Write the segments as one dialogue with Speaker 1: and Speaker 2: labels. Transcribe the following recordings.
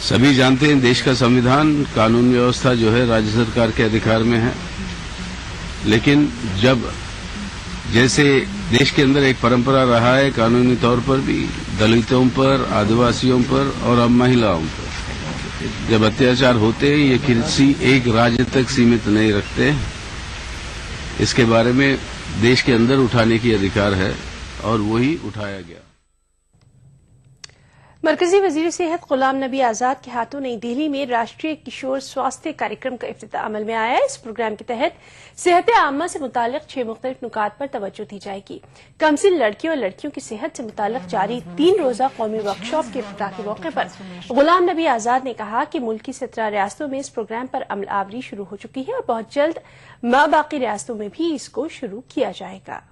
Speaker 1: सभी जानते हैं देश का संविधान कानून व्यवस्था जो है राज्य सरकार के अधिकार में है, लेकिन जब जैसे देश के अंदर एक परंपरा रहा है कानूनी तौर पर भी दलितों पर, आदिवासियों पर और अब महिलाओं पर जब अत्याचार होते हैं ये किसी एक राज्य तक सीमित नहीं रखते। इसके बारे में देश के अंदर उठाने की अधिकार है और वही उठाया गया।
Speaker 2: मरकजी वजीर सेहत गुलाम नबी आजाद के हाथों नई दिल्ली में राष्ट्रीय किशोर स्वास्थ्य कार्यक्रम का इफ्तिताह अमल में आया है। इस प्रोग्राम के तहत सेहत आम्मा से मुतालिक 6 मुख्तलिफ नुकात पर तवज्जो दी जाएगी। कमसिन लड़कियों और लड़कियों की सेहत से मुतालिक जारी 3 रोजा कौमी वर्कशॉप के इफ्तिताह के मौके पर गुलाम नबी आजाद ने कहा कि मुल्क की 17 रियासतों में इस प्रोग्राम पर अमल आवरी शुरू हो चुकी है और बहुत जल्द बाकी रियासतों में भी इसको शुरू किया जाएगा।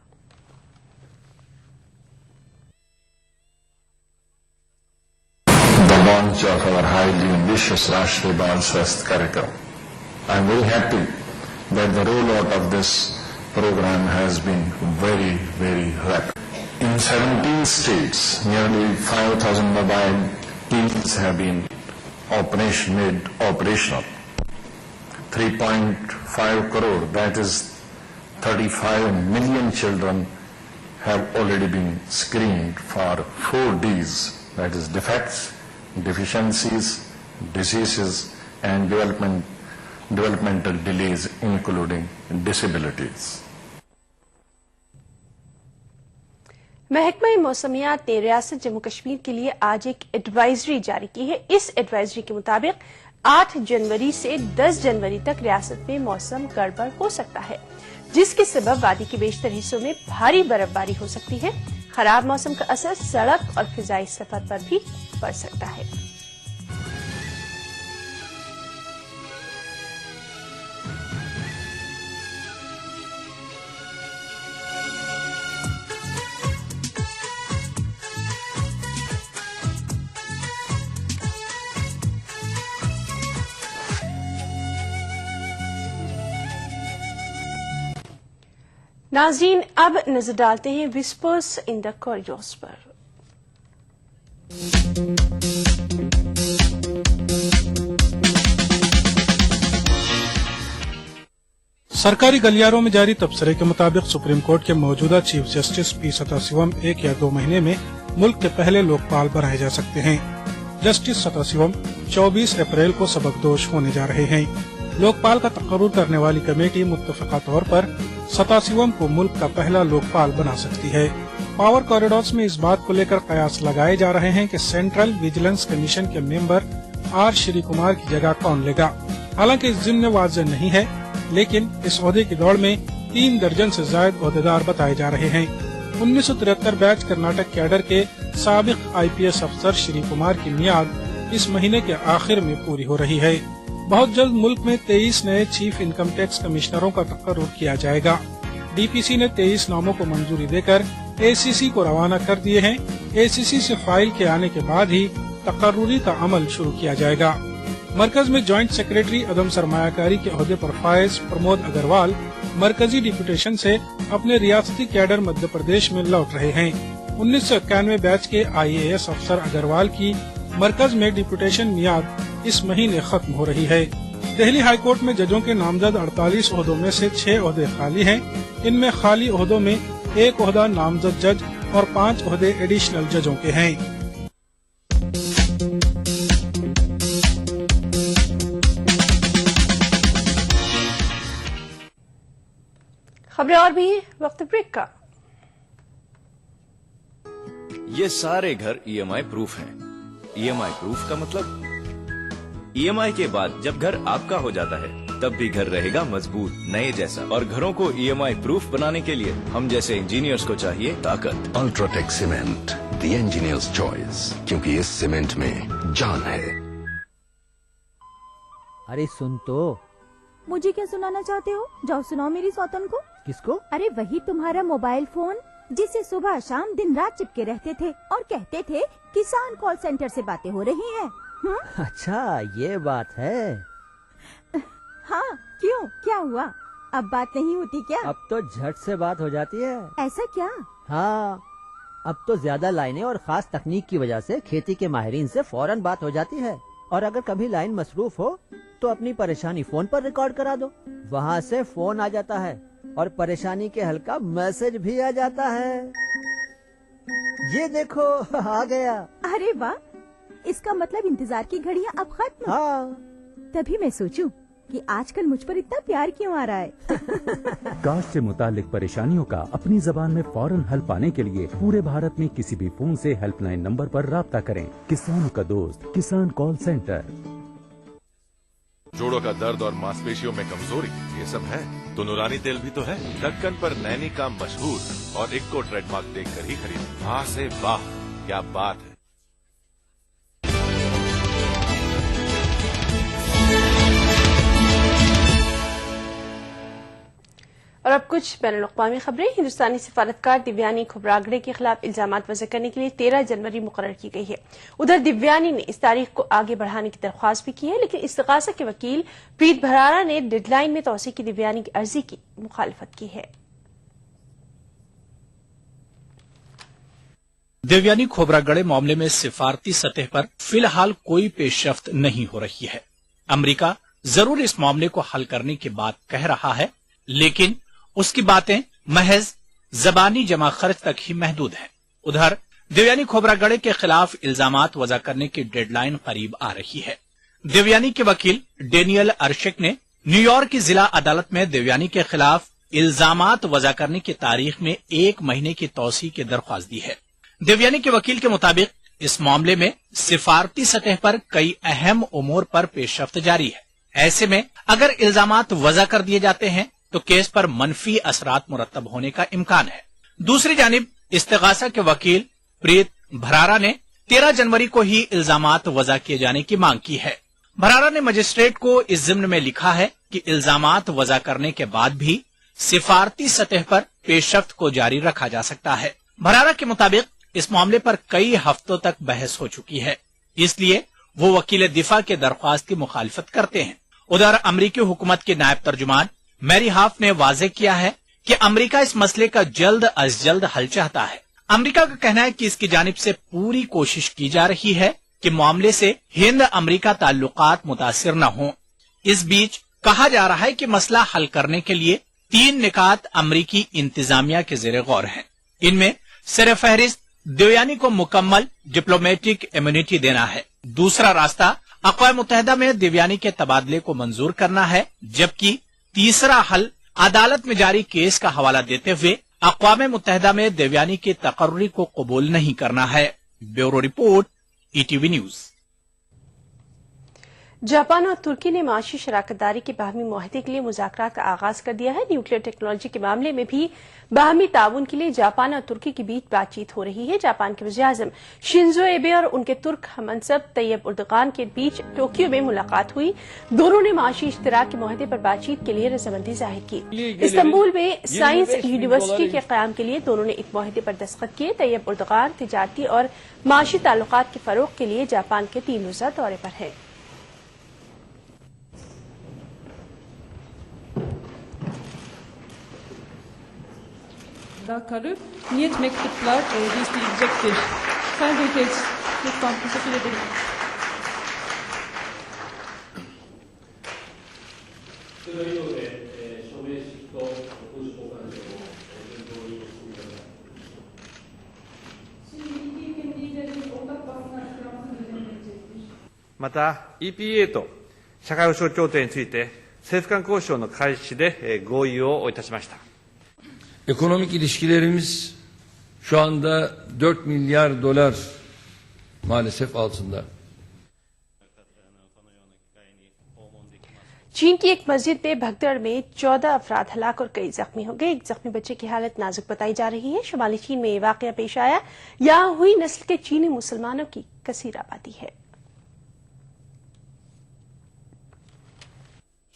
Speaker 3: Launch of our highly ambitious Rashtriya Bal Swasth Karyakram. I am very happy that the rollout of this program has been very, very rapid. In 17 states, nearly 5,000 mobile clinics have been made operational. 3.5 crore, that is 35 million children have already been screened for 4 Ds, that is defects, deficiencies, diseases and developmental delays including disabilities.
Speaker 2: महकमा मौसमियात ने रियासत जम्मू कश्मीर के लिए आज एक advisory जारी की है। इस एडवाइजरी के मुताबिक 8 जनवरी से 10 जनवरी तक रियासत में मौसम गड़बड़ हो सकता है, जिसके सबब वादी के बेशतर हिस्सों में भारी बर्फबारी हो सकती है। खराब मौसम का असर सड़क और फिजाई सफर पर भी पड़ सकता है। नाज़रीन, अब नजर डालते हैं विस्पर्स इन द कॉरिडोर्स पर।
Speaker 4: सरकारी गलियारों में जारी तबसरे के मुताबिक सुप्रीम कोर्ट के मौजूदा चीफ जस्टिस पी सदाशिवम 1 या 2 महीने में मुल्क के पहले लोकपाल बनाए जा सकते हैं। जस्टिस सदाशिवम 24 अप्रैल को सबकदोश होने जा रहे हैं। लोकपाल का तकर्रुर करने वाली कमेटी मुत्तफिका तौर पर सदाशिवम को मुल्क का पहला लोकपाल बना सकती है। पावर कॉरिडोर्स में इस बात को लेकर कयास लगाए जा रहे हैं कि सेंट्रल विजिलेंस कमीशन के मेंबर आर श्री कुमार की जगह कौन लेगा। हालांकि इस जिम्मे वाज़ेह नहीं है, लेकिन इस ओहदे की दौड़ में 3 दर्जन से ज्यादा ओहदेदार बताए जा रहे हैं। 1973 बैच कर्नाटक कैडर के साबिक IPS अफसर श्री कुमार की मियाद इस महीने के आखिर में पूरी हो रही है। बहुत जल्द मुल्क में 23 नए चीफ इनकम टैक्स कमिश्नरों का तकर्रुर किया जाएगा। DPC ने 23 नामों को मंजूरी देकर ACC को रवाना कर दिए हैं। ACC से फाइल के आने के बाद ही तकर्रुरी का अमल शुरू किया जाएगा। मरकज में जॉइंट सेक्रेटरी अदम सरमायाकारी के ओहदे पर फायज प्रमोद अग्रवाल मरकजी डिप्यूटेशन से अपने रियासती कैडर मध्य प्रदेश में लौट रहे हैं। 1991 बैच के IAS अफसर अग्रवाल की मरकज में डिप्यूटेशन मियाद इस महीने खत्म हो रही है। दिल्ली हाईकोर्ट में जजों के नामजद 48 ओहदों में से 6 ओहदे खाली हैं। इनमें खाली ओहदों में 1 ओहदा नामजद जज और 5 ओहदे एडिशनल जजों के हैं।
Speaker 2: खबरें और भी, वक्त ब्रेक का।
Speaker 5: ये सारे घर EMI प्रूफ हैं। EMI प्रूफ का मतलब EMI के बाद जब घर आपका हो जाता है तब भी घर रहेगा मजबूत, नए जैसा। और घरों को EMI प्रूफ बनाने के लिए हम जैसे इंजीनियर्स को चाहिए ताकत।
Speaker 6: UltraTech cement, the engineers choice, क्योंकि इस सीमेंट में जान है।
Speaker 7: अरे सुन तो।
Speaker 8: मुझे क्या सुनाना चाहते हो? जाओ सुनाओ मेरी सौतन को।
Speaker 7: किसको?
Speaker 8: अरे वही तुम्हारा मोबाइल फोन जिसे सुबह शाम दिन रात चिपके रहते थे और कहते थे किसान कॉल सेंटर से बातें हो रही हैं।
Speaker 7: अच्छा ये बात है।
Speaker 8: हाँ क्यों, क्या हुआ? अब बात नहीं होती क्या?
Speaker 7: अब तो झट से बात हो जाती है।
Speaker 8: ऐसा क्या?
Speaker 7: हाँ, अब तो ज्यादा लाइनें और खास तकनीक की वजह से खेती के माहिरीन से फौरन बात हो जाती है। اور اگر کبھی لائن مصروف ہو تو اپنی پریشانی فون پر ریکارڈ کرا دو، وہاں سے فون آ جاتا ہے اور پریشانی کے حل کا میسج بھی آ جاتا ہے۔ یہ دیکھو آ گیا۔
Speaker 8: ارے واہ، اس کا مطلب انتظار کی گھڑیاں اب ختم۔
Speaker 7: ہاں،
Speaker 8: تبھی میں سوچوں کہ آج کل مجھ پر اتنا پیار کیوں آ رہا ہے۔
Speaker 9: کاشت سے متعلق پریشانیوں کا اپنی زبان میں فوراً حل پانے کے لیے پورے بھارت میں کسی بھی فون سے ہیلپ لائن نمبر پر رابطہ کریں۔ کسانوں کا دوست کسان کال سینٹر۔
Speaker 10: جوڑوں کا درد اور ماس پیشیوں میں کمزوری، یہ سب ہے تو نورانی تیل بھی تو ہے۔ ڈھکن پر نینی کا مشہور اور ایکو ٹریڈ مارک دیکھ کر ہی خرید۔ واہ سے واہ، کیا بات ہے۔
Speaker 2: اور اب کچھ بین الاقوامی خبریں۔ ہندوستانی سفارتکار دیویانی کھوبراگڑے کے خلاف الزامات وضع کرنے کے لیے 13 جنوری مقرر کی گئی ہے۔ ادھر دیویانی نے اس تاریخ کو آگے بڑھانے کی درخواست بھی کی ہے، لیکن استغاثہ کے وکیل پریت بھرارا نے ڈیڈ لائن میں توسیع کی دیویانی کی عرضی کی مخالفت کی ہے۔
Speaker 11: دیویانی کھوبراگڑے معاملے میں سفارتی سطح پر فی الحال کوئی پیش رفت نہیں ہو رہی ہے۔ امریکہ ضرور اس معاملے کو حل کرنے کی بات کہہ رہا ہے، لیکن اس کی باتیں محض زبانی جمع خرچ تک ہی محدود ہیں۔ ادھر دیویانی کھوبراگڑے کے خلاف الزامات وضع کرنے کی ڈیڈ لائن قریب آ رہی ہے۔ دیویانی کے وکیل ڈینیل ارشک نے نیو یارک کی ضلع عدالت میں دیویانی کے خلاف الزامات وضع کرنے کی تاریخ میں 1 مہینے کی توسیع کی درخواست دی ہے۔ دیویانی کے وکیل کے مطابق اس معاملے میں سفارتی سطح پر کئی اہم امور پر پیش رفت جاری ہے۔ ایسے میں اگر الزامات وضع کر دیے جاتے ہیں تو کیس پر منفی اثرات مرتب ہونے کا امکان ہے۔ دوسری جانب استغاثہ کے وکیل پریت بھرارا نے 13 جنوری کو ہی الزامات وضع کیے جانے کی مانگ کی ہے۔ بھرارا نے مجسٹریٹ کو اس ضمن میں لکھا ہے کہ الزامات وضع کرنے کے بعد بھی سفارتی سطح پر پیش رفت کو جاری رکھا جا سکتا ہے۔ بھرارا کے مطابق اس معاملے پر کئی ہفتوں تک بحث ہو چکی ہے، اس لیے وہ وکیل دفاع کے درخواست کی مخالفت کرتے ہیں۔ ادھر امریکی حکومت کے نائب ترجمان میری ہاف نے واضح کیا ہے کہ امریکہ اس مسئلے کا جلد از جلد حل چاہتا ہے۔ امریکہ کا کہنا ہے کہ اس کی جانب سے پوری کوشش کی جا رہی ہے کہ معاملے سے ہند امریکہ تعلقات متاثر نہ ہوں۔ اس بیچ کہا جا رہا ہے کہ مسئلہ حل کرنے کے لیے 3 نکات امریکی انتظامیہ کے زیر غور ہیں۔ ان میں سر فہرست دیویانی کو مکمل ڈپلومیٹک امیونٹی دینا ہے۔ دوسرا راستہ اقوام متحدہ میں دیویانی کے تبادلے کو منظور کرنا ہے، جبکہ تیسرا حل عدالت میں جاری کیس کا حوالہ دیتے ہوئے اقوام متحدہ میں دیویانی کی تقرری کو قبول نہیں کرنا ہے۔ Bureau report, ETV news.
Speaker 2: Japan اور ترکی نے معاشی شراکت داری کے باہمی معاہدے کے لیے مذاکرات کا آغاز کر دیا ہے۔ نیوکلیئر ٹیکنالوجی کے معاملے میں بھی باہمی تعاون کے لیے جاپان اور ترکی کے بیچ بات چیت ہو رہی ہے۔ جاپان کے وزیر اعظم شنزو ایبے اور ان کے ترک ہممنصب طیب اردغان کے بیچ ٹوکیو میں ملاقات ہوئی۔ دونوں نے معاشی اشتراک کے معاہدے پر بات چیت کے لیے رضامندی ظاہر کی۔ استنبول میں سائنس یونیورسٹی کے قیام کے لیے دونوں نے ایک معاہدے پر دستخط کیے۔ طیب اردغان تجارتی اور معاشی تعلقات کے فروغ کے لیے جاپان کے 3 روزہ دورے پر ہیں۔
Speaker 12: niyet mektuplar isteyecektir. Sayın Büyükelçi, lütfen teşekkür ederim.
Speaker 13: Mata EPA と社会保障協定について政府間交渉の開始で合意をいたしました。
Speaker 14: Ekonomik ilişkilerimiz şu anda 4 milyar dolar maalesef altında.
Speaker 2: چین کی ایک مسجد میں بھگدڑ میں 14 افراد ہلاک اور کئی زخمی ہو گئے۔ ایک زخمی بچے کی حالت نازک بتائی جا رہی ہے۔ شمالی چین میں یہ واقعہ پیش آیا۔ یہاں ہوئی نسل کے چینی مسلمانوں کی کثیر آبادی ہے۔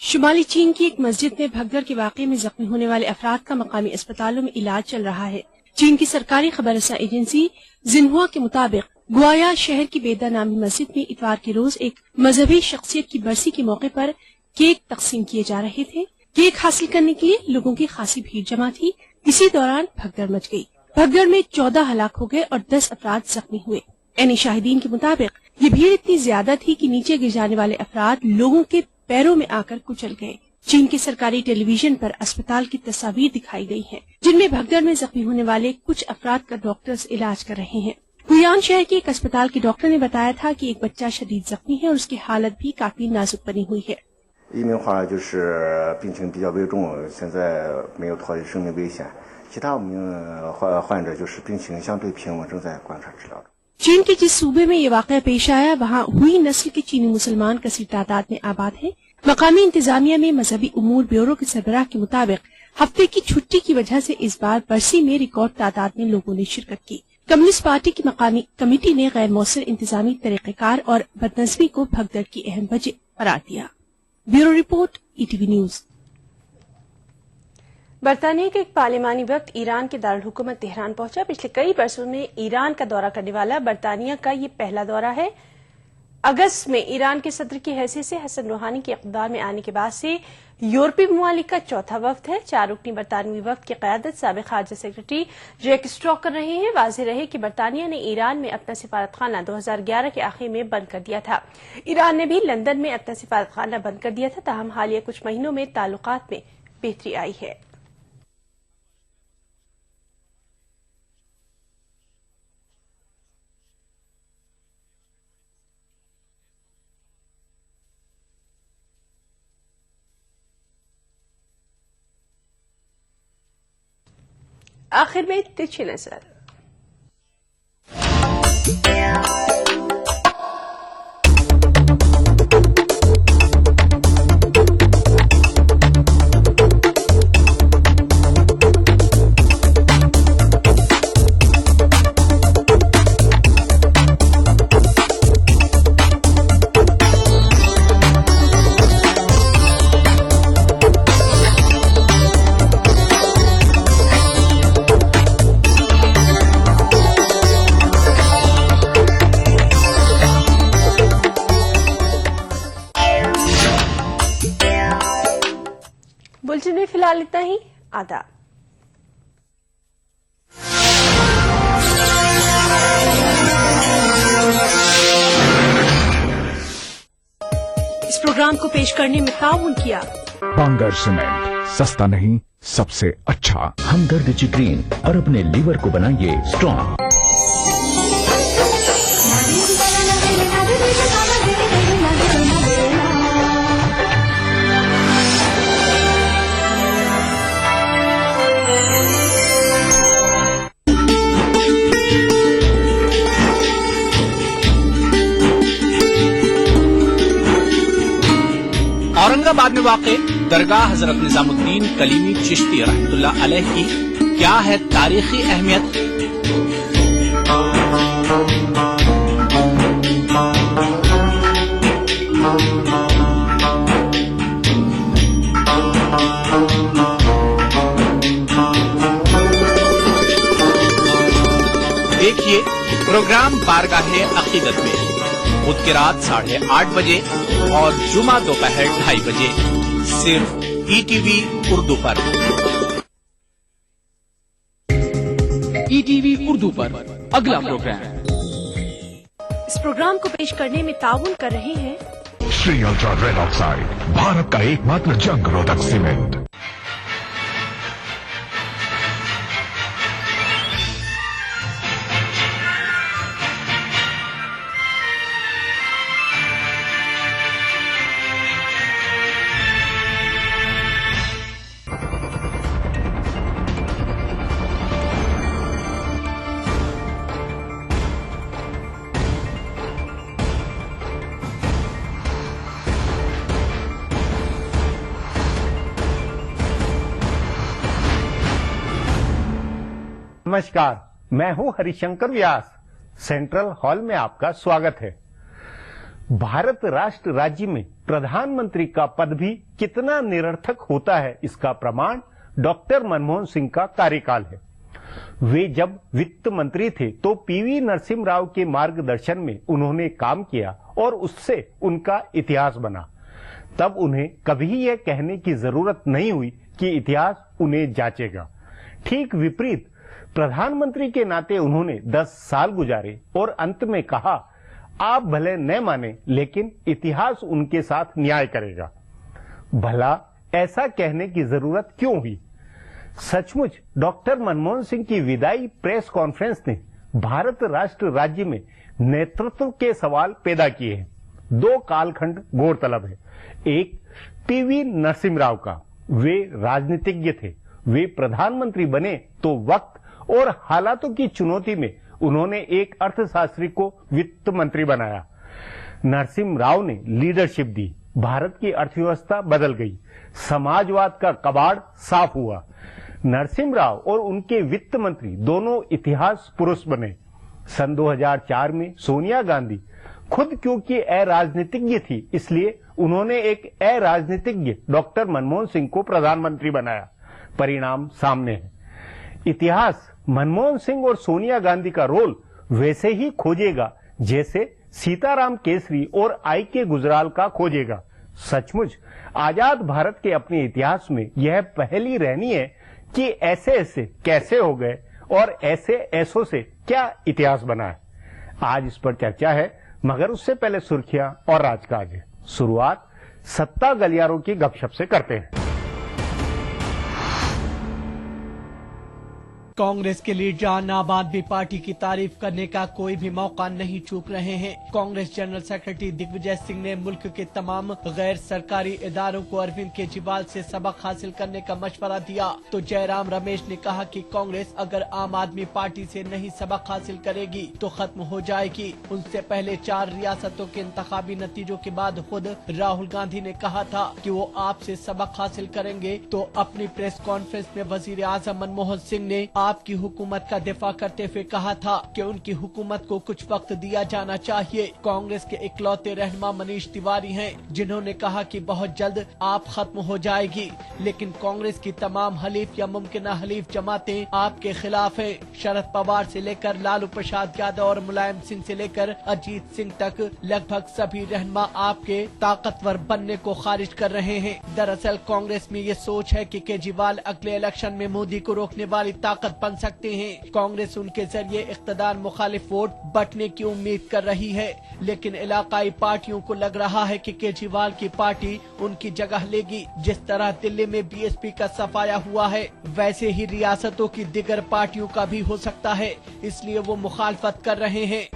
Speaker 2: شمالی چین کی ایک مسجد میں بھگدڑ کے واقعے میں زخمی ہونے والے افراد کا مقامی اسپتالوں میں علاج چل رہا ہے۔ چین کی سرکاری خبر رساں ایجنسی زنہوا کے مطابق گوایا شہر کی بیدا نامی مسجد میں اتوار کے روز ایک مذہبی شخصیت کی برسی کے موقع پر کیک تقسیم کیے جا رہے تھے۔ کیک حاصل کرنے کے لیے لوگوں کی خاصی بھیڑ جمع تھی۔ اسی دوران بھگدڑ مچ گئی۔ بھگدڑ میں 14 ہلاک ہو گئے اور 10 افراد زخمی ہوئے۔ عینی شاہدین کے مطابق ये भीड़ इतनी ज्यादा थी कि नीचे गिर जाने वाले अफराद लोगों के पैरों में आकर कुचल गए। चीन के सरकारी टेलीविजन पर अस्पताल की तस्वीर दिखाई गई हैं, जिनमें भगदड़ में जख्मी होने वाले कुछ अफराद का डॉक्टर्स इलाज कर रहे हैं। हुयान शहर के एक अस्पताल के डॉक्टर ने बताया था कि एक बच्चा शदीद जख्मी है और उसकी हालत भी काफी नाजुक बनी हुई है।
Speaker 15: 一名患者就是病情比较危重，现在没有脱离生命危险。其他5名患者就是病情相对平稳，正在观察治疗中。
Speaker 2: चीन के जिस सूबे में ये वाक़या पेश आया वहाँ हुई नस्ल के चीनी मुसलमान कसीर तादाद में आबाद हैं। मकामी इंतजामिया में मजहबी उमूर ब्यूरो के सरबराह के मुताबिक हफ्ते की छुट्टी की वजह से इस बार बरसी में रिकॉर्ड तादाद में लोगों ने शिरकत की। कम्युनिस्ट पार्टी की मकामी कमेटी ने गैर मौसर इंतजामी तरीक़ेकार और बदनज़मी को भगदड़ की अहम वजह करार दिया। Bureau report, ETV news. बरतानिया के एक पार्लिमानी वक्त ईरान के दारुल हुकूमत तेहरान पहुंचा। पिछले कई बरसों में ईरान का दौरा करने वाला बरतानिया का ये पहला दौरा है। अगस्त में ईरान के सदर की हैसियत से हसन रूहानी के इक़्तिदार में आने के बाद से यूरोपीय ममालिक का चौथा वफ्द है। 4 रुकनी बरतानवी वफ्द की क़यादत साबिक़ खारजा सेक्रेटरी जैक स्ट्रॉ कर रहे हैं। वाज़ेह रहे कि बरतानिया ने ईरान में अपना सिफारतखाना 2011 के आखिर में बंद कर दिया था। ईरान ने भी लंदन में अपना सिफारतखाना बंद कर दिया था। ताहम हालिया कुछ महीनों में ताल्लुकात में बेहतरी आई है। आखिर में तिरछी नजर। बुलेटिन में फिलहाल इतना ही। आदाब। इस प्रोग्राम को पेश करने में ताउन किया
Speaker 16: बांगर सीमेंट, सस्ता नहीं सबसे अच्छा।
Speaker 17: हमदर्द चिक्रीन और अपने लीवर को बनाइए स्ट्रॉन्ग।
Speaker 11: औरंगाबाद में वाक़े दरगाह हजरत निजामुद्दीन कलीमी चिश्ती रहमतुल्लाह अलैह की क्या है तारीखी अहमियत? देखिए प्रोग्राम बारगाहे अकीदत में बुध की रात 8:30 बजे और जुमा दोपहर 2:30 बजे सिर्फ ETV उर्दू पर।
Speaker 18: ETV उर्दू पर अगला प्रोग्राम।
Speaker 2: इस प्रोग्राम को पेश करने में ताउन कर रहे हैं
Speaker 16: Shri ultra red oxide, Bharat का एकमात्र जंग रोधक सीमेंट।
Speaker 19: नमस्कार, मैं हूं हरिशंकर व्यास। सेंट्रल हॉल में आपका स्वागत है। भारत राष्ट्र राज्य में प्रधानमंत्री का पद भी कितना निरर्थक होता है, इसका प्रमाण डॉक्टर मनमोहन सिंह का कार्यकाल है। वे जब वित्त मंत्री थे तो PV नरसिम्हा राव के मार्गदर्शन में उन्होंने काम किया और उससे उनका इतिहास बना। तब उन्हें कभी यह कहने की जरूरत नहीं हुई कि इतिहास उन्हें जांचेगा। ठीक विपरीत, प्रधानमंत्री के नाते उन्होंने 10 साल गुजारे और अंत में कहा, आप भले न माने, लेकिन इतिहास उनके साथ न्याय करेगा। भला ऐसा कहने की जरूरत क्यों हुई? सचमुच डॉक्टर मनमोहन सिंह की विदाई प्रेस कॉन्फ्रेंस ने भारत राष्ट्र राज्य में नेतृत्व के सवाल पैदा किए हैं। दो कालखंड गौरतलब है। एक पीवी नरसिम्हा राव का, वे राजनीतिज्ञ थे। वे प्रधानमंत्री बने तो वक्त और हालातों की चुनौती में उन्होंने एक अर्थशास्त्री को वित्त मंत्री बनाया। नरसिम्हा राव ने लीडरशिप दी, भारत की अर्थव्यवस्था बदल गई, समाजवाद का कबाड़ साफ हुआ। नरसिम्हा राव और उनके वित्त मंत्री दोनों इतिहास पुरुष बने। सन 2004 में सोनिया गांधी खुद क्योंकि अराजनीतिज्ञ थी, इसलिए उन्होंने एक अराजनीतिज्ञ डॉक्टर मनमोहन सिंह को प्रधानमंत्री बनाया। परिणाम सामने है। इतिहास मनमोहन सिंह और सोनिया गांधी का रोल वैसे ही खोजेगा जैसे सीताराम केसरी और आई.के. गुजराल का खोजेगा। सचमुच आजाद भारत के अपने इतिहास में यह पहली रहनी है कि ऐसे ऐसे कैसे हो गए और ऐसे ऐसों से क्या इतिहास बना है। आज इस पर चर्चा है, मगर उससे पहले सुर्खियां और राजकाज है। शुरुआत सत्ता गलियारों की गपशप से करते हैं।
Speaker 20: कांग्रेस के लीडर आम आदमी पार्टी की तारीफ करने का कोई भी मौका नहीं चूक रहे हैं। कांग्रेस जनरल सेक्रेटरी दिग्विजय सिंह ने मुल्क के तमाम गैर सरकारी इदारों को अरविंद केजरीवाल से सबक हासिल करने का मशवरा दिया, तो जयराम रमेश ने कहा कि कांग्रेस अगर आम आदमी पार्टी से नहीं सबक हासिल करेगी तो खत्म हो जाएगी। उनसे पहले 4 रियासतों के इंतखाबी नतीजों के बाद खुद राहुल गांधी ने कहा था कि वो आपसे सबक हासिल करेंगे, तो अपनी प्रेस कॉन्फ्रेंस में वजीर आजम मनमोहन सिंह ने आपकी हुकूमत का दिफा करते हुए कहा था कि उनकी हुकूमत को कुछ वक्त दिया जाना चाहिए। कांग्रेस के इकलौते रहनुमा मनीष तिवारी हैं, जिन्होंने कहा कि बहुत जल्द आप खत्म हो जाएगी, लेकिन कांग्रेस की तमाम हलीफ या मुमकिन हलीफ जमातें आपके खिलाफ है। शरद पवार से लेकर लालू प्रसाद यादव और मुलायम सिंह से लेकर अजीत सिंह तक लगभग सभी रहनुमा आपके ताकतवर बनने को खारिज कर रहे हैं। दरअसल कांग्रेस में ये सोच है कि केजरीवाल अगले इलेक्शन में मोदी को रोकने वाली ताकत बन सकते हैं। कांग्रेस उनके जरिए इख्तदार मुखालिफ वोट बटने की उम्मीद कर रही है, लेकिन इलाकाई पार्टियों को लग रहा है कि केजरीवाल की पार्टी उनकी जगह लेगी। जिस तरह दिल्ली में बीएसपी का सफाया हुआ है, वैसे ही रियासतों की दिगर पार्टियों का भी हो सकता है, इसलिए वो मुखालफत कर रहे हैं।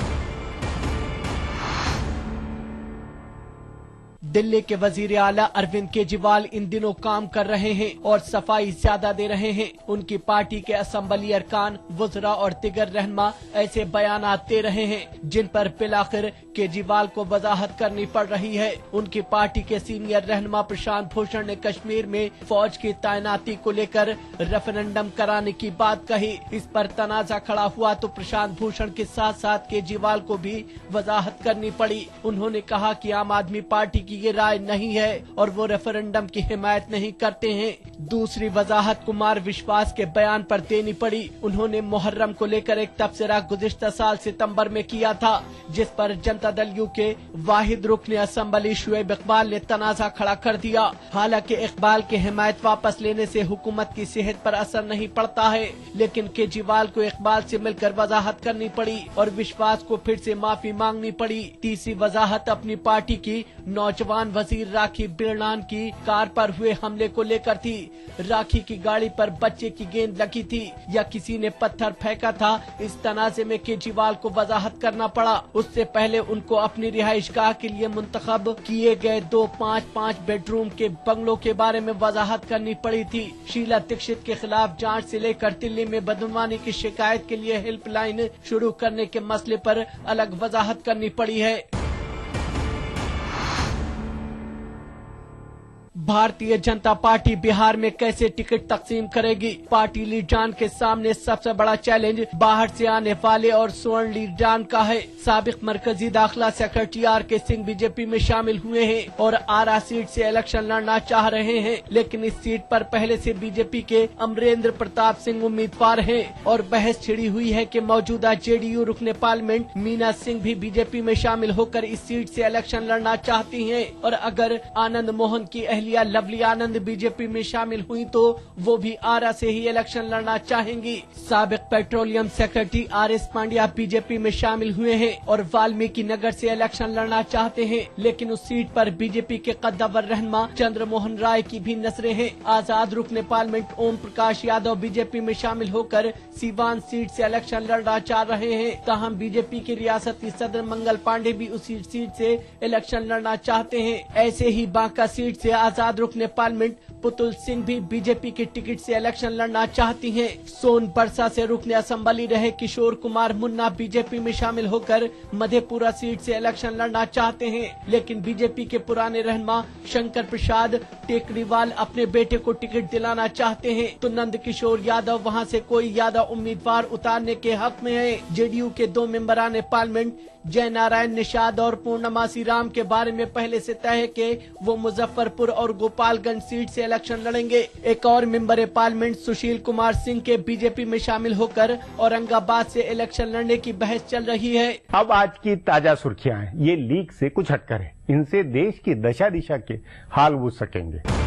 Speaker 20: दिल्ली के वजीर आला अरविंद केजरीवाल इन दिनों काम कर रहे हैं और सफाई ज्यादा दे रहे हैं। उनकी पार्टी के असेंबली अरकान, वज़रा और दिगर रहनुमा ऐसे बयानात दे रहे हैं जिन पर बिलाखिर केजरीवाल को वजाहत करनी पड़ रही है। उनकी पार्टी के सीनियर रहनुमा प्रशांत भूषण ने कश्मीर में फौज की तैनाती को लेकर रेफरेंडम कराने की बात कही। इस पर तनाजा खड़ा हुआ तो प्रशांत भूषण के साथ साथ केजरीवाल को भी वजाहत करनी पड़ी। उन्होंने कहा कि आम आदमी पार्टी की ये राय नहीं है और वो रेफरेंडम की हिमायत नहीं करते हैं। दूसरी वजाहत कुमार विश्वास के बयान पर देनी पड़ी। उन्होंने मुहर्रम को लेकर एक तबसरा गुज़िश्ता साल सितंबर में किया था, जिस पर जनता दल यू के वाहिद रुकन असेंबली शुएब इकबाल ने तनाजा खड़ा कर दिया। हालांकि इकबाल की हिमायत वापस लेने से हुकूमत की सेहत पर असर नहीं पड़ता है, लेकिन केजरीवाल को इकबाल से मिलकर वजाहत करनी पड़ी और विश्वास को फिर से माफी मांगनी पड़ी। तीसरी वजाहत अपनी पार्टी की नौजवान वजीर राखी बिरलान की कार पर हुए हमले को लेकर थी। राखी की गाड़ी पर बच्चे की गेंद लगी थी या किसी ने पत्थर फेंका था, इस तनाजे में केजरीवाल को वजाहत करना पड़ा। उससे पहले उनको अपनी रिहाइशगाह के लिए मुंतखब किए गए 2 5-5 बेडरूम के बंगलों के बारे में वजाहत करनी पड़ी थी। शीला दीक्षित के खिलाफ जांच से लेकर दिल्ली में बदनवानी की शिकायत के लिए हेल्पलाइन शुरू करने के मसले पर अलग वजाहत करनी पड़ी है। भारतीय जनता पार्टी बिहार में कैसे टिकट तकसीम करेगी? पार्टी लीडरान के सामने सबसे बड़ा चैलेंज बाहर से आने वाले और स्वर्ण लीडरान का है। साबिक मरकजी दाखिला सेक्रेटरी आर.के. सिंह बीजेपी में शामिल हुए हैं और आरा सीट से इलेक्शन लड़ना चाह रहे हैं, लेकिन इस सीट पर पहले से बीजेपी के अमरेंद्र प्रताप सिंह उम्मीदवार हैं और बहस छिड़ी हुई है कि मौजूदा जेडीयू रुकने पार्लियामेंट मीना सिंह भी बीजेपी में शामिल होकर इस सीट से इलेक्शन लड़ना चाहती हैं और अगर आनंद मोहन की अहलिया सहेलियां लवली आनंद बीजेपी में शामिल हुई तो वो भी आरा से ही इलेक्शन लड़ना चाहेंगी। साबिक petroleum secretary RS. Pandya BJP में शामिल हुए हैं और वाल्मीकि नगर से इलेक्शन लड़ना चाहते हैं, लेकिन उस सीट पर बीजेपी के कद्दावर रहनुमा चंद्रमोहन राय की भी नजरें हैं। आजाद रुकने पार्लियामेंट ओम प्रकाश यादव बीजेपी में शामिल होकर सीवान सीट से इलेक्शन लड़ना चाह रहे हैं। ताहम बीजेपी के रियासती सदर मंगल पांडे भी उसी सीट से इलेक्शन लड़ना चाहते हैं। ऐसे ही बांका सीट से आजाद रुकने पार्लियामेंट पुतुल सिंह भी बीजेपी की टिकट से इलेक्शन लड़ना चाहती हैं। सोनबरसा से रुकने असेंबली रहे किशोर कुमार मुन्ना बीजेपी में शामिल होकर मधेपुरा सीट से इलेक्शन लड़ना चाहते हैं, लेकिन बीजेपी के पुराने रहनुमा शंकर प्रसाद टेकरीवाल अपने बेटे को टिकट दिलाना चाहते हैं, तो नंद किशोर यादव वहां से कोई यादव उम्मीदवार उतारने के हक में है। जेडीयू के 2 मेंबरान पार्लियामेंट जय नारायण निषाद और पूर्णमासी राम के बारे में पहले से तय है कि वो मुजफ्फरपुर और गोपालगंज सीट से इलेक्शन लड़ेंगे। एक और मेंबर पार्लियामेंट सुशील कुमार सिंह के बीजेपी में शामिल होकर औरंगाबाद से इलेक्शन लड़ने की बहस चल रही है।
Speaker 19: अब आज की ताजा सुर्खियां हैं, ये लीक से कुछ हटकर है। इनसे देश की दशा दिशा के हाल बूझ सकेंगे।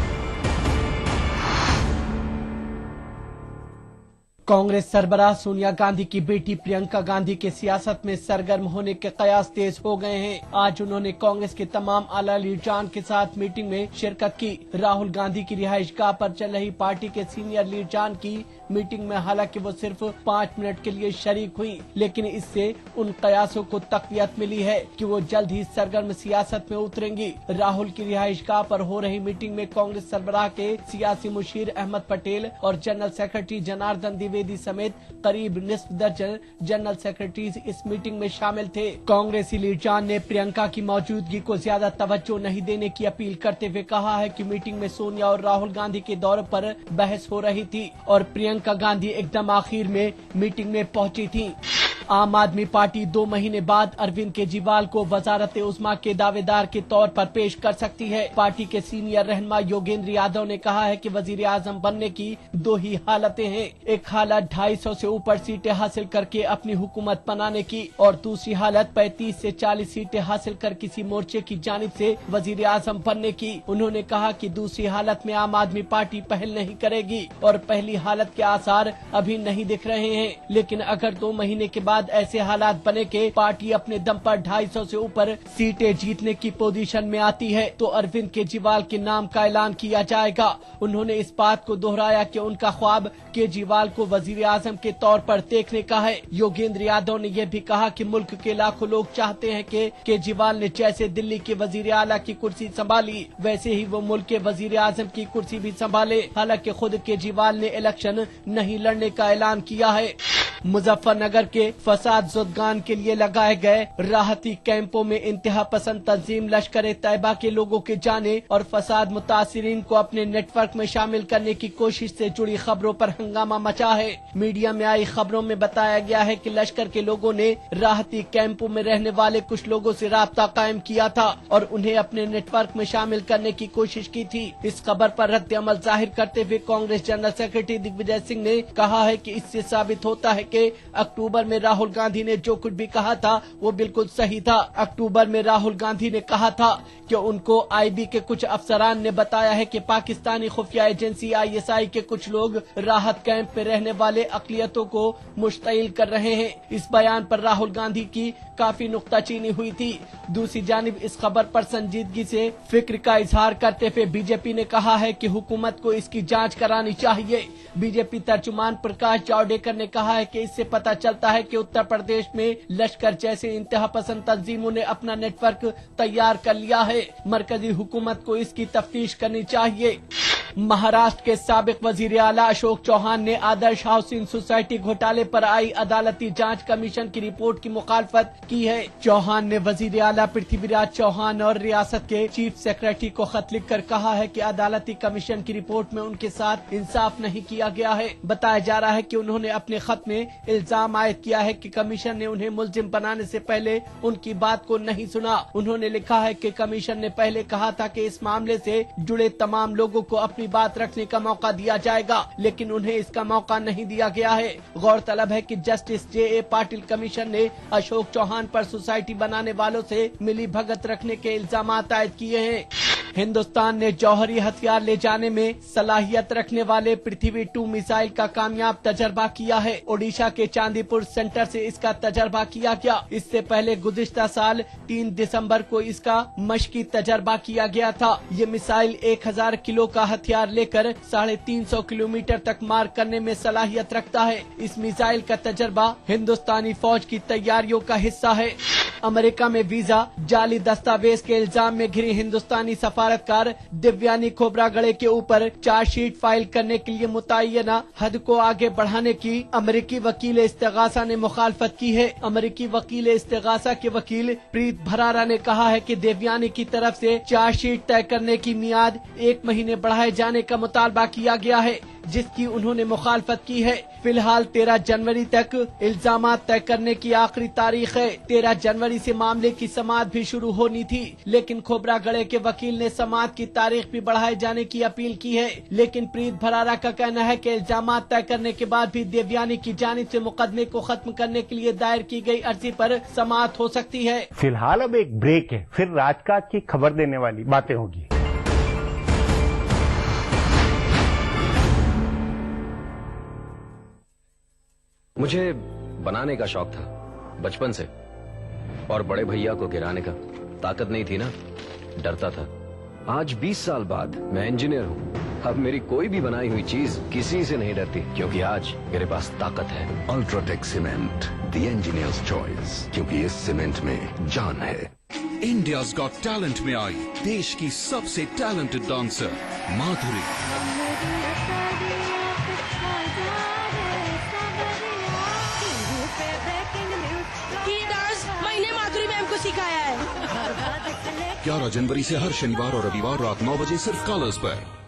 Speaker 20: कांग्रेस सरबराह सोनिया गांधी की बेटी प्रियंका गांधी के सियासत में सरगर्म होने के कयास तेज हो गए हैं। आज उन्होंने कांग्रेस के तमाम आला लीडरान के साथ मीटिंग में शिरकत की। राहुल गांधी की रिहाइशगाह पर चल रही पार्टी के सीनियर लीडरान की मीटिंग में हालांकि वो सिर्फ 5 मिनट के लिए शरीक हुई, लेकिन इससे उन कयासों को तकवीत मिली है कि वो जल्द ही सरगर्म सियासत में उतरेंगी। राहुल की रिहाइशगाह पर हो रही मीटिंग में कांग्रेस सरबराह के सियासी मुशीर अहमद पटेल और जनरल सेक्रेटरी जनार्दन द्विवेदी समेत करीब निस्फ दर्जन जनरल सेक्रेटरीज इस मीटिंग में शामिल थे। कांग्रेसी लीडरान ने प्रियंका की मौजूदगी को ज्यादा तवज्जो नहीं देने की अपील करते हुए कहा है कि मीटिंग में सोनिया और राहुल गांधी के दौरे पर बहस हो रही थी और प्रियंका गांधी एकदम आखिर में मीटिंग में पहुंची थी। आम आदमी पार्टी 2 महीने बाद अरविंद केजरीवाल को वजारत उस्मा के दावेदार के तौर पर पेश कर सकती है। पार्टी के सीनियर रहनुमा योगेंद्र यादव ने कहा है कि वजीर आजम बनने की 2 ही हालतें हैं। एक हालत 250 से ऊपर सीटें हासिल करके अपनी हुकूमत बनाने की और दूसरी हालत 35 से 40 सीटें हासिल कर किसी मोर्चे की जानिब से वजीर आजम बनने की। उन्होंने कहा कि दूसरी हालत में आम आदमी पार्टी पहल नहीं करेगी और पहली हालत के आसार अभी नहीं दिख रहे हैं, लेकिन अगर 2 महीने के बाद ऐसे हालात बने कि पार्टी अपने दम पर 250 से ऊपर सीटें जीतने की पोजीशन में आती है तो अरविंद केजरीवाल के नाम का ऐलान किया जाएगा। उन्होंने इस बात को दोहराया कि उनका ख्वाब केजरीवाल को वजीर आजम के तौर पर देखने का है। योगेंद्र यादव ने यह भी कहा कि मुल्क के लाखों लोग चाहते हैं कि केजरीवाल ने जैसे दिल्ली के वजीर आला की कुर्सी संभाली वैसे ही वो मुल्क के वजीर आजम की कुर्सी भी संभाले। हालांकि खुद केजरीवाल ने इलेक्शन नहीं लड़ने का ऐलान किया है। मुजफ्फरनगर के फसाद ज़ुदगान के लिए लगाए गए राहती कैंपों में इंतहा पसंद तंजीम लश्कर तैयबा के लोगों के जाने और फसाद मुतासिरीन को अपने नेटवर्क में शामिल करने की कोशिश से जुड़ी खबरों पर हंगामा मचा है। मीडिया में आई खबरों में बताया गया है कि लश्कर के लोगों ने राहती कैंपों में रहने वाले कुछ लोगों से राब्ता कायम किया था और उन्हें अपने नेटवर्क में शामिल करने की कोशिश की थी। इस खबर पर रद्द अमल जाहिर करते हुए कांग्रेस जनरल सेक्रेटरी दिग्विजय सिंह ने कहा है कि इससे साबित होता है कि अक्टूबर में राहुल गांधी ने जो कुछ भी कहा था वो बिल्कुल सही था। अक्टूबर में राहुल गांधी ने कहा था कि उनको आईबी के कुछ अफसरान ने बताया है कि पाकिस्तानी खुफिया एजेंसी ISI के कुछ लोग राहत कैंप में रहने वाले अक़लियतों को मुश्तइल कर रहे हैं। इस बयान पर राहुल गांधी की काफी नुक्ताचीनी हुई थी। दूसरी जानिब इस खबर पर संजीदगी से फिक्र का इजहार करते हुए बीजेपी ने कहा है कि हुकूमत को इसकी जांच करानी चाहिए। बीजेपी तर्जुमान प्रकाश जावड़ेकर ने कहा है कि इससे पता चलता है कि उत्तर प्रदेश में लश्कर जैसे इंतहा पसंद तंजीमों ने अपना नेटवर्क तैयार कर लिया है। मरकजी हुकूमत को इसकी तफ्तीश करनी चाहिए। महाराष्ट्र के साबिक वजीर आला अशोक चौहान ने आदर्श हाउसिंग सोसाइटी घोटाले पर आई अदालती जांच कमीशन की रिपोर्ट की मुखालफत की है। चौहान ने वजीर आला पृथ्वीराज चौहान और रियासत के चीफ सेक्रेटरी को खत लिखकर कहा है कि अदालती कमीशन की रिपोर्ट में उनके साथ इंसाफ नहीं किया गया है। बताया जा रहा है कि उन्होंने अपने खत में इल्जाम आयद किया है कि कमीशन ने उन्हें मुलजिम बनाने से पहले उनकी बात को नहीं सुना। उन्होंने लिखा है कि कमीशन ने पहले कहा था कि इस मामले से जुड़े तमाम लोगों को अपनी बात रखने का मौका दिया जाएगा, लेकिन उन्हें इसका मौका नहीं दिया गया है। गौरतलब है कि जस्टिस JA पाटिल कमीशन ने अशोक चौहान पर सोसाइटी बनाने वालों से मिली भगत रखने के इल्जाम आयद किए हैं। हिंदुस्तान ने जौहरी हथियार ले जाने में सलाहियत रखने वाले पृथ्वी 2 मिसाइल का कामयाब तजर्बा किया है। ओडिशा के चांदीपुर सेंटर से इसका तजर्बा किया गया। इससे पहले गुज़िश्ता साल 3 दिसंबर को इसका मशकी तजर्बा किया गया था। ये मिसाइल 1000 किलो का हथियार लेकर 350 किलोमीटर तक मार करने में सलाहियत रखता है। इस मिसाइल का तजर्बा हिंदुस्तानी फौज की तैयारियों का हिस्सा है। अमेरिका में वीजा जाली दस्तावेज के इल्जाम में घिरी हिंदुस्तानी सफारतकार दिव्यानी खोबरागड़े के ऊपर चार्जशीट फाइल करने के लिए मुतय्यना हद को आगे बढ़ाने की अमेरिकी वकील इस्तिगासा ने मुखालफत की है। अमेरिकी वकील इस्तिगासा के वकील प्रीत भरारा ने कहा है कि दिव्यानी की तरफ से चार्जशीट तय करने की मियाद 1 महीने बढ़ाए जाने का मुतालबा किया गया है, जिसकी उन्होंने मुखालफत की है। फिलहाल 13 जनवरी तक इल्जामात तय करने की आखिरी तारीख है। 13 जनवरी से मामले की समाअत भी शुरू होनी थी, लेकिन खोबरागड़े के वकील ने समाअत की तारीख भी बढ़ाए जाने की अपील की है। लेकिन प्रीत भरारा का कहना है कि इल्जामात तय करने के बाद भी दिव्यानी की जानिब से मुकदमे को खत्म करने के लिए दायर की गई अर्जी पर समाअत हो सकती है।
Speaker 19: फिलहाल अब एक ब्रेक है, फिर राजकाज की खबर देने वाली बातें होगी।
Speaker 6: मुझे बनाने का शौक था बचपन से, और बड़े भैया को गिराने का। ताकत नहीं थी ना, डरता था। आज 20 साल बाद मैं इंजीनियर हूँ। अब मेरी कोई भी बनाई हुई चीज किसी से नहीं डरती, क्योंकि आज मेरे पास ताकत है।
Speaker 16: UltraTech cement, the engineers choice, क्योंकि इस सीमेंट में जान है।
Speaker 21: इंडियाज गॉट टैलेंट में आई देश की सबसे टैलेंटेड डांसर माधुरी।
Speaker 22: मैंने माधुरी मैम को सिखाया है।
Speaker 21: 11 जनवरी से हर शनिवार और रविवार रात 9 बजे सिर्फ कलर्स पर।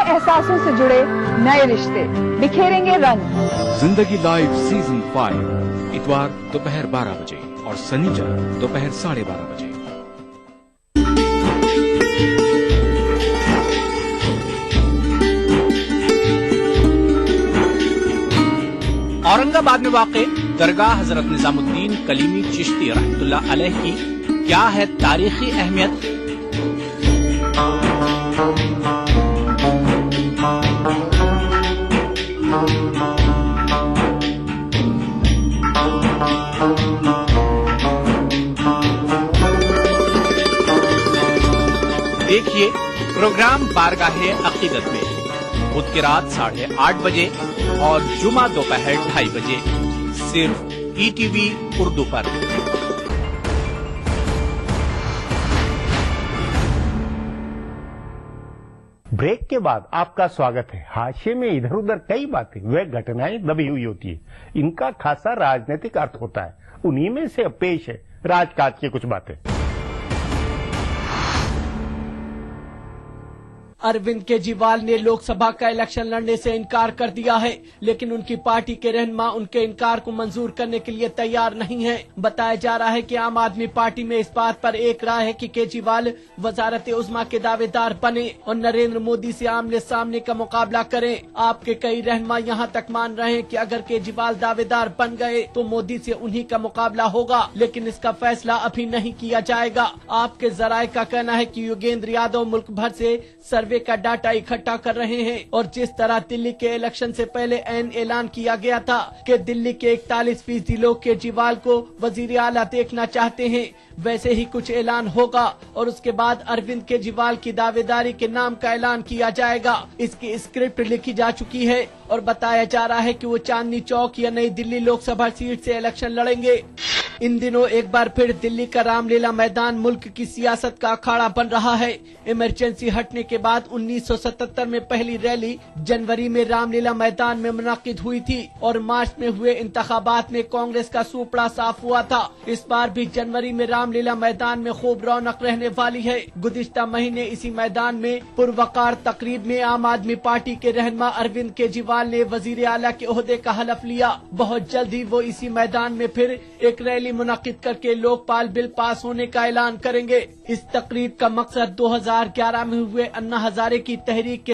Speaker 23: एहसासों से जुड़े नए रिश्ते बिखेरेंगे रंग।
Speaker 18: जिंदगी लाइव सीजन 5 इतवार दोपहर 12 बजे और शनिवार दोपहर 12:30 बजे।
Speaker 11: औरंगाबाद में वाक़े दरगाह हजरत निजामुद्दीन कलीमी चिश्ती रहमतुल्लाह अलैह की क्या है तारीखी अहमियत? देखिए प्रोग्राम बारगाहे अकीदत में बुध की रात 8:30 बजे और जुमा दोपहर 2:30 बजे सिर्फ ईटीवी उर्दू पर।
Speaker 19: ब्रेक के बाद आपका स्वागत है। हाशिए में इधर उधर कई बातें व घटनाएं दबी हुई होती है, इनका खासा राजनीतिक अर्थ होता है। उन्हीं में से पेश है राजकाज की कुछ बातें।
Speaker 20: अरविंद केजरीवाल ने लोकसभा का इलेक्शन लड़ने से इनकार कर दिया है, लेकिन उनकी पार्टी के रहनुमा उनके इनकार को मंजूर करने के लिए तैयार नहीं है। बताया जा रहा है कि आम आदमी पार्टी में इस बात पर एक राय है कि केजरीवाल वजारत उज़्मा के दावेदार बने और नरेंद्र मोदी से आमने सामने का मुकाबला करें। आपके कई रहनुमा यहाँ तक मान रहे हैं कि अगर केजरीवाल दावेदार बन गए तो मोदी से उन्हीं का मुकाबला होगा, लेकिन इसका फैसला अभी नहीं किया जाएगा। आपके जराये का कहना है कि योगेंद्र यादव मुल्क भर से सर्वे का डाटा इकट्ठा कर रहे हैं और जिस तरह दिल्ली के इलेक्शन से पहले ऐलान किया गया था कि दिल्ली के 41% लोग केजरीवाल को वजीर आला देखना चाहते हैं, वैसे ही कुछ ऐलान होगा और उसके बाद अरविंद केजरीवाल की दावेदारी के नाम का ऐलान किया जाएगा। इसकी स्क्रिप्ट लिखी जा चुकी है और बताया जा रहा है कि वो चांदनी चौक या नई दिल्ली लोकसभा सीट से इलेक्शन लड़ेंगे। इन दिनों एक बार फिर दिल्ली का रामलीला मैदान मुल्क की सियासत का अखाड़ा बन रहा है। इमरजेंसी हटने के बाद 1977 में पहली रैली जनवरी में रामलीला मैदान में मुनाकिद हुई थी और मार्च में हुए इंतखाबात में कांग्रेस का सूपड़ा साफ हुआ था। इस बार भी जनवरी में रामलीला मैदान में खूब रौनक रहने वाली है। गुज़िश्ता महीने इसी मैदान में पुरवकार तकरीब में आम आदमी पार्टी के रहनुमा अरविंद केजरीवाल ने वजीर आला के ओहदे का हलफ लिया। बहुत जल्द ही वो इसी मैदान में फिर एक रैली मुनाकिद करके लोकपाल बिल पास होने का ऐलान करेंगे। इस तकरीब का मकसद 2011 में हुए अन्ना हजारे की तहरीक के